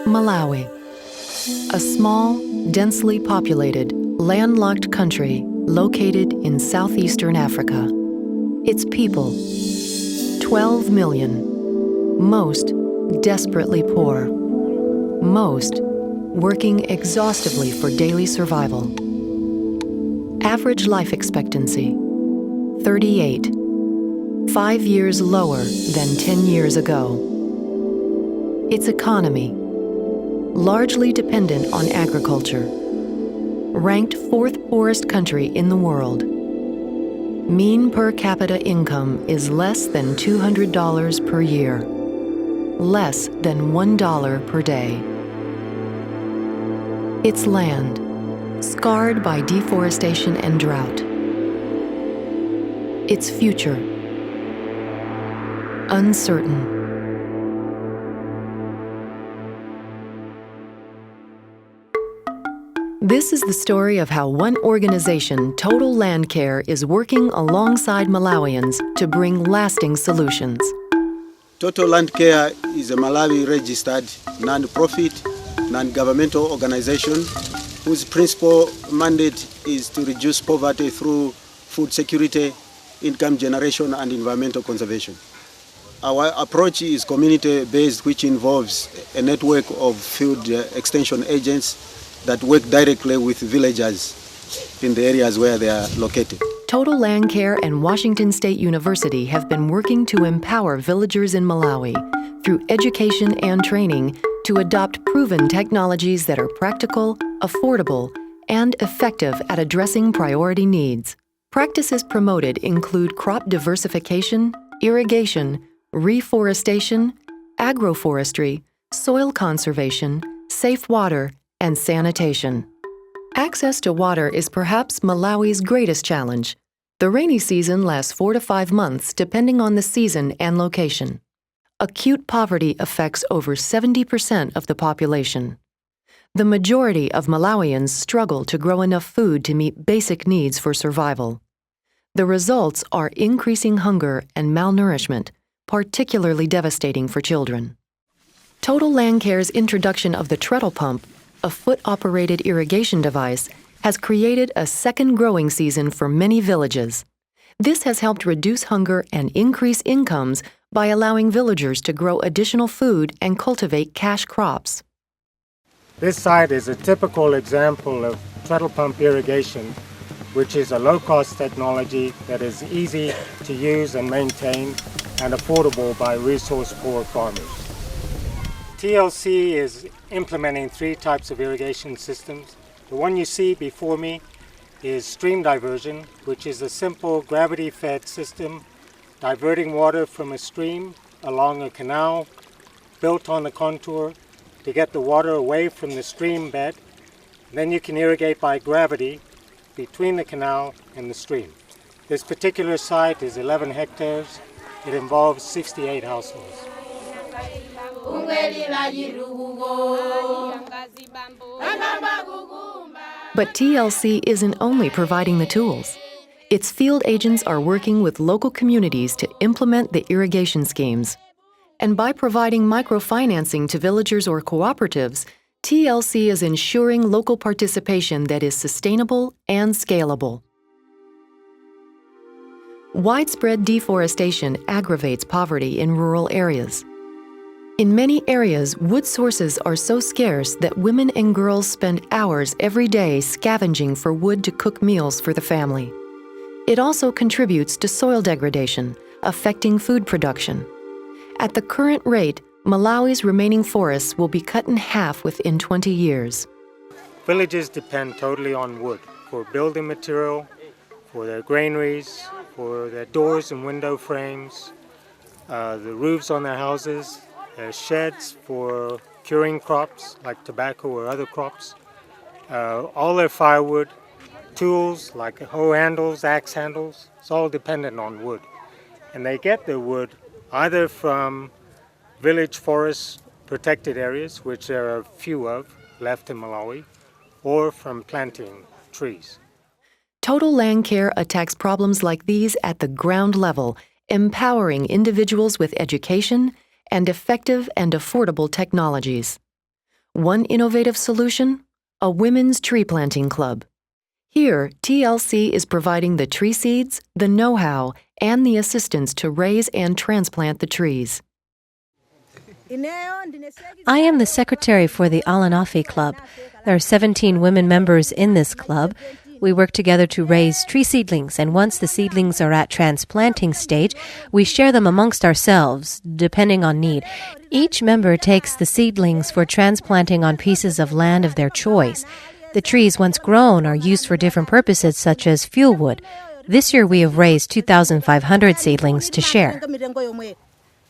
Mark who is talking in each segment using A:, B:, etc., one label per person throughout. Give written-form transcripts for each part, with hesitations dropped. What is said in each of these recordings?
A: Malawi, a small, densely populated, landlocked country located in southeastern Africa. Its people, 12 million, most desperately poor, most working exhaustively for daily survival. Average life expectancy, 38, 5 years lower than 10 years ago. Its economy, largely dependent on agriculture, ranked 4th poorest country in the world. Mean per capita income is less than $200 per year, less than $1 per day. Its land, scarred by deforestation and drought. Its future, uncertain. This is the story of how one organization, Total Land Care, is working alongside Malawians to bring lasting solutions.
B: Total Land Care is a Malawi-registered, non-profit, non-governmental organization whose principal mandate is to reduce poverty through food security, income generation, and environmental conservation. Our approach is community-based, which involves a network of field extension agents that work directly with villagers in the areas where they are located.
A: Total Land Care and Washington State University have been working to empower villagers in Malawi through education and training to adopt proven technologies that are practical, affordable, and effective at addressing priority needs. Practices promoted include crop diversification, irrigation, reforestation, agroforestry, soil conservation, safe water, and sanitation. Access to water is perhaps Malawi's greatest challenge. The rainy season lasts 4 to 5 months depending on the season and location. Acute poverty affects over 70% of the population. The majority of Malawians struggle to grow enough food to meet basic needs for survival. The results are increasing hunger and malnourishment, particularly devastating for children. Total Land Care's introduction of the treadle pump, a foot-operated irrigation device, has created a second growing season for many villages. This has helped reduce hunger and increase incomes by allowing villagers to grow additional food and cultivate cash crops.
C: This site is a typical example of treadle pump irrigation, which is a low-cost technology that is easy to use and maintain and affordable by resource-poor farmers. TLC is implementing 3 types of irrigation systems. The one you see before me is stream diversion, which is a simple gravity-fed system diverting water from a stream along a canal built on the contour to get the water away from the stream bed. Then you can irrigate by gravity between the canal and the stream. This particular site is 11 hectares. It involves 68 households.
A: But TLC isn't only providing the tools. Its field agents are working with local communities to implement the irrigation schemes. And by providing microfinancing to villagers or cooperatives, TLC is ensuring local participation that is sustainable and scalable. Widespread deforestation aggravates poverty in rural areas. In many areas, wood sources are so scarce that women and girls spend hours every day scavenging for wood to cook meals for the family. It also contributes to soil degradation, affecting food production. At the current rate, Malawi's remaining forests will be cut in half within 20 years.
C: Villages depend totally on wood for building material, for their granaries, for their doors and window frames, the roofs on their houses, their sheds for curing crops like tobacco or other crops, all their firewood, tools like hoe handles, axe handles. It's all dependent on wood. And they get their wood either from village forest protected areas, which there are few of left in Malawi, or from planting trees.
A: Total Land Care attacks problems like these at the ground level, empowering individuals with education and effective and affordable technologies. One innovative solution? A women's tree planting club. Here, TLC is providing the tree seeds, the know-how, and the assistance to raise and transplant the trees.
D: I am the secretary for the Alanafe Club. There are 17 women members in this club. We work together to raise tree seedlings, and once the seedlings are at transplanting stage, we share them amongst ourselves, depending on need. Each member takes the seedlings for transplanting on pieces of land of their choice. The trees, once grown, are used for different purposes, such as fuel wood. This year, we have raised 2,500 seedlings to share.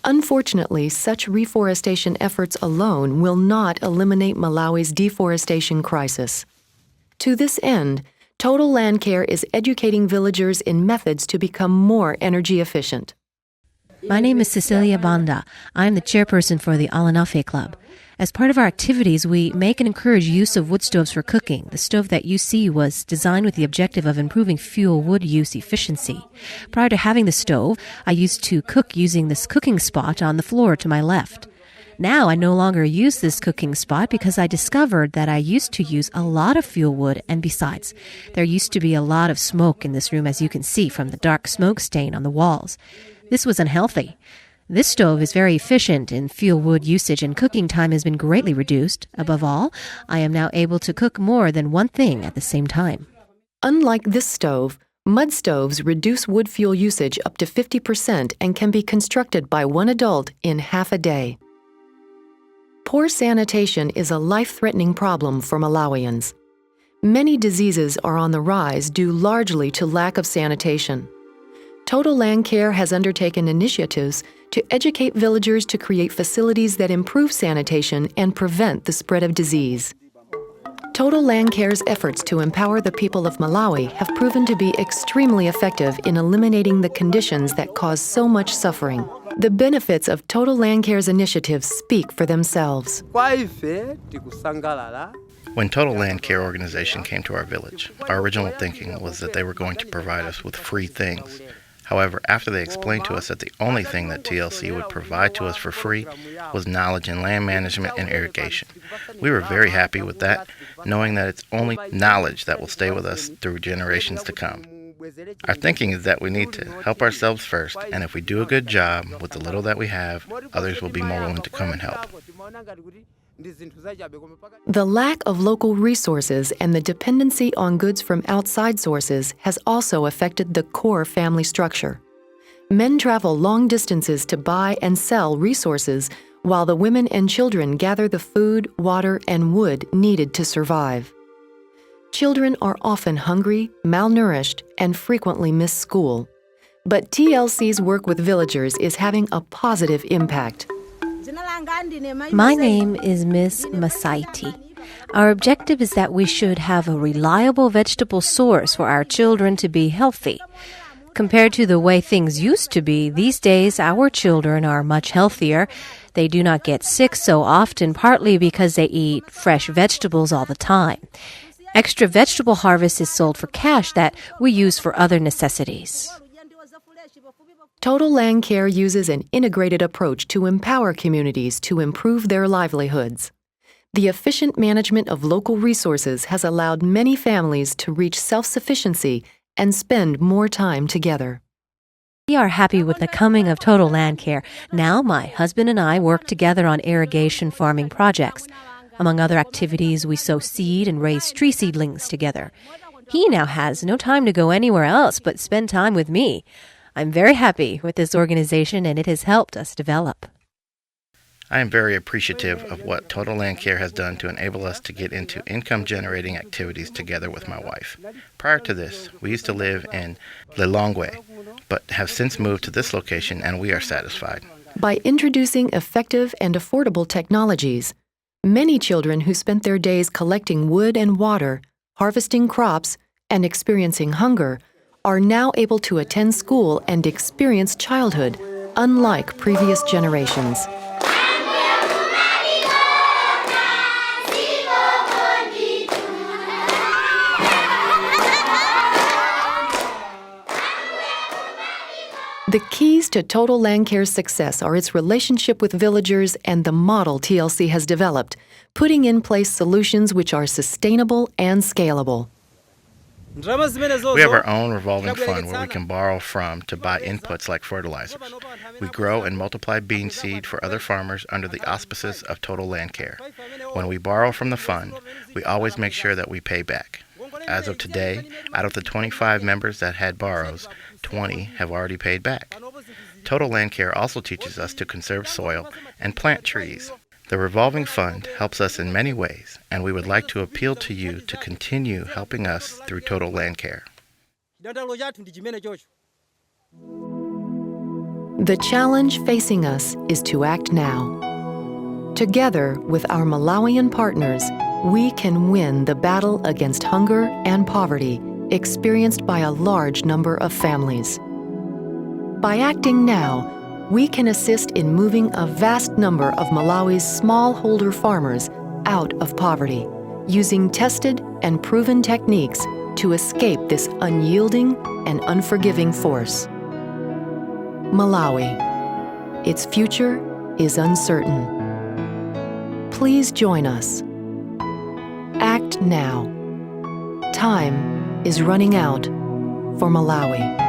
A: Unfortunately, such reforestation efforts alone will not eliminate Malawi's deforestation crisis. To this end, Total Land Care is educating villagers in methods to become more energy efficient.
D: My name is Cecilia Banda. I'm the chairperson for the Alanafe Club. As part of our activities, we make and encourage use of wood stoves for cooking. The stove that you see was designed with the objective of improving fuel wood use efficiency. Prior to having the stove, I used to cook using this cooking spot on the floor to my left. Now I no longer use this cooking spot because I discovered that I used to use a lot of fuel wood, and besides, there used to be a lot of smoke in this room, as you can see from the dark smoke stain on the walls. This was unhealthy. This stove is very efficient in fuel wood usage, and cooking time has been greatly reduced. Above all, I am now able to cook more than one thing at the same time.
A: Unlike this stove, mud stoves reduce wood fuel usage up to 50% and can be constructed by one adult in half a day. Poor sanitation is a life-threatening problem for Malawians. Many diseases are on the rise due largely to lack of sanitation. Total Land Care has undertaken initiatives to educate villagers to create facilities that improve sanitation and prevent the spread of disease. Total Land Care's efforts to empower the people of Malawi have proven to be extremely effective in eliminating the conditions that cause so much suffering. The benefits of Total Land Care's initiatives speak for themselves.
E: When Total Land Care Organization came to our village, our original thinking was that they were going to provide us with free things. However, after they explained to us that the only thing that TLC would provide to us for free was knowledge in land management and irrigation, we were very happy with that, knowing that it's only knowledge that will stay with us through generations to come. Our thinking is that we need to help ourselves first, and if we do a good job with the little that we have, others will be more willing to come and help.
A: The lack of local resources and the dependency on goods from outside sources has also affected the core family structure. Men travel long distances to buy and sell resources, while the women and children gather the food, water, and wood needed to survive. Children are often hungry, malnourished, and frequently miss school. But TLC's work with villagers is having a positive impact.
D: My name is Miss Masaiti. Our objective is that we should have a reliable vegetable source for our children to be healthy. Compared to the way things used to be, these days our children are much healthier. They do not get sick so often, partly because they eat fresh vegetables all the time. Extra vegetable harvest is sold for cash that we use for other necessities.
A: Total Land Care uses an integrated approach to empower communities to improve their livelihoods. The efficient management of local resources has allowed many families to reach self-sufficiency and spend more time together.
D: We are happy with the coming of Total Land Care. Now my husband and I work together on irrigation farming projects. Among other activities, we sow seed and raise tree seedlings together. He now has no time to go anywhere else but spend time with me. I'm very happy with this organization, and it has helped us develop.
E: I am very appreciative of what Total Land Care has done to enable us to get into income-generating activities together with my wife. Prior to this, we used to live in Lilongwe, but have since moved to this location, and we are satisfied.
A: By introducing effective and affordable technologies, many children who spent their days collecting wood and water, harvesting crops, and experiencing hunger are now able to attend school and experience childhood, unlike previous generations. The keys to Total Land Care's success are its relationship with villagers and the model TLC has developed, putting in place solutions which are sustainable and scalable.
E: We have our own revolving fund where we can borrow from to buy inputs like fertilizers. We grow and multiply bean seed for other farmers under the auspices of Total Land Care. When we borrow from the fund, we always make sure that we pay back. As of today, out of the 25 members that had borrows, 20 have already paid back. Total Land Care also teaches us to conserve soil and plant trees. The revolving fund helps us in many ways, and we would like to appeal to you to continue helping us through Total Land Care.
A: The challenge facing us is to act now. Together with our Malawian partners, we can win the battle against hunger and poverty experienced by a large number of families. By acting now, we can assist in moving a vast number of Malawi's smallholder farmers out of poverty, using tested and proven techniques to escape this unyielding and unforgiving force. Malawi, its future is uncertain. Please join us. Act now. Time is running out for Malawi.